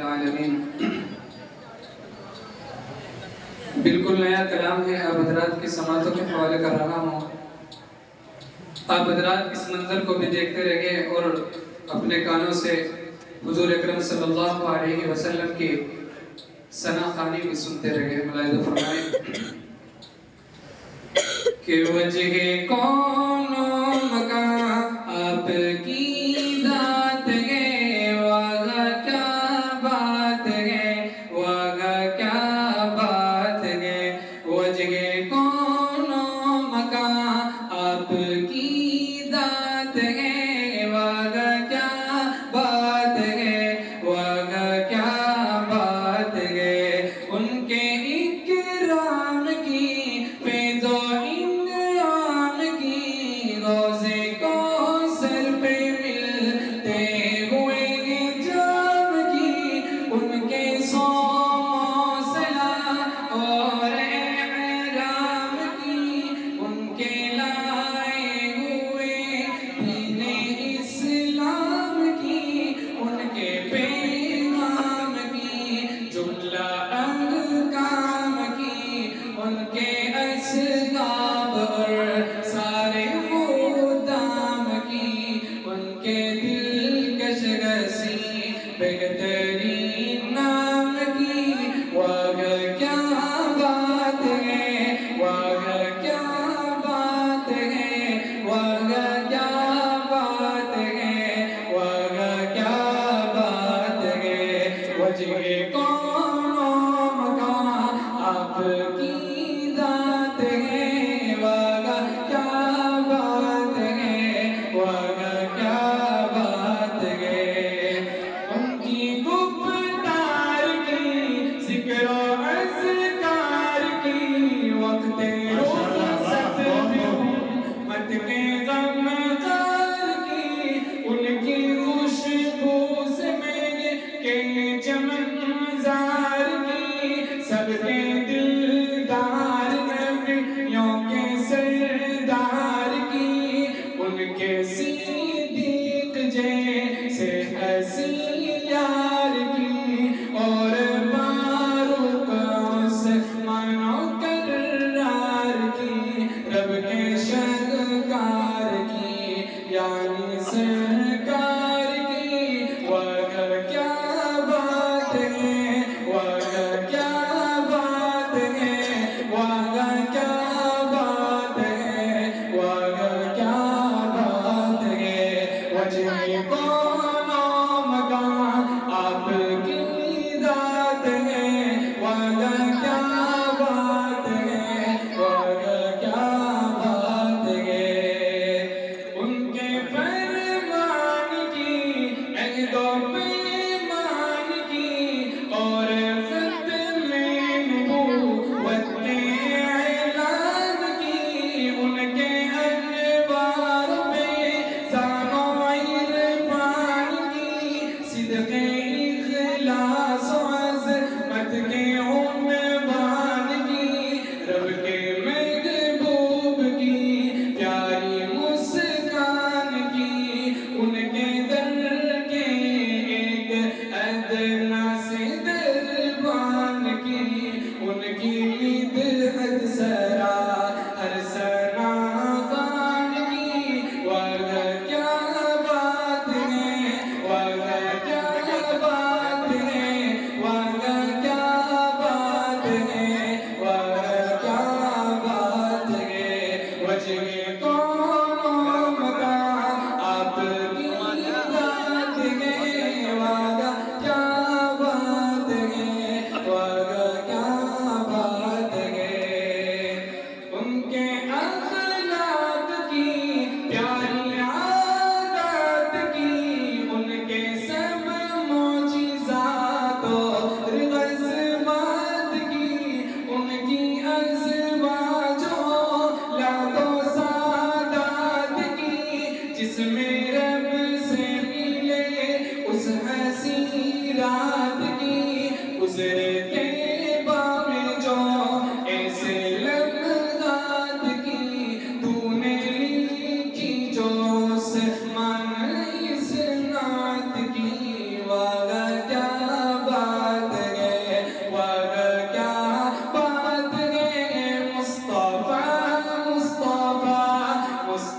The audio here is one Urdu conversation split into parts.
العالمین۔ بالکل نیا کلام ہے، آپ حضرات کی سماعتوں کے حوالے کر رہا ہوں۔ آپ حضرات اس منظر کو بھی دیکھتے رہیے اور اپنے کانوں سے حضور اکرم صلی اللہ علیہ وسلم کی ثنا خوانی بھی سنتے رہیے۔ ملاحظہ فرمائیں کہ وجہ کون و مکان آپ کی ذات ہے، واغا کیا بات ہے، واغا کیا بات ہے۔ وجہ کون و مکان آپ کی ذات ہے، واغا کیا بات ہے، واغا کیا بات ہے۔ ان کے اکرام کی فیض و انعام کی روزے کو سر پہ ملتے ہوئے جام کی، ان کے صوم و صلاۃ اور احرام کی، ان کے لائے ہوئے دین اسلام کی، ان کے پیغام کی جملہ احکام کی، ان کے اسباب اور سارے خدام کی، ان کے دلکش گسی بہترین نام کی، واغا کیا بات ہے، واغا کیا بات ہے، واغا کیا بات ہے، واغا کیا بات ہے۔ وجہ کون و مکان آپ کی ذات ہے، واغا کیا بات ہے، واغا کیا بات ہے۔ ان کی گفتار کی ذکر و اذکار کی، وقت رخصت میں امت کے غم غار کی، ان کی خوشبو سے میرے کے چمن زار کی، سب کے دلدار نبیوں کے سردار کی، ان کے صدیق جیسے حسین یار کی، اور فاروق عثمان و کرار کی، رب کے شہکار کی یعنی سرکار کی، واغا کیا بات ہے، واغا کیا بات ہے، واغا کیا بات ہے، واغا کیا بات ہے۔ وجہ کون و مکان آپ کی ذات ہے، واغا کیا بات ہے، واغا کیا بات ہے۔ ان کے فرمان کی عہد و پیمان کی، اور ختم نبوت کے اعلان کی، ان کے انوار پہ ذان و عرفان کی، صدق اخلاص و عظمت کے عنوان کی، رب کے محبوب کی پیاری مسکان کی، ان کے در کے ایک ادنا سے دربان کی، ان کی مدحت سرا ہر ثنا خوان کی، واغا کیا بات ہے، واغا کیا بات ہے، واغا کیا بات ہے، واغا کیا بات ہے۔ وجہ کون و مکان آپ کی ذات ہے، واغا کیا بات ہے، واغا کیا بات ہے۔ ان کے اخلاق کی پیاری عادات کی، ان کے سب معجزات اور غزوات کی، ان کی ازواج و اولاد و سادات کی، جس میں رب سے ملے اس حسین رات کی، گزرے طیبہ میں جو ایسے لمحات کی، تو نے لکھی جو عثمان اس نعت کی، واغا کیا بات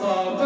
مصطفیٰ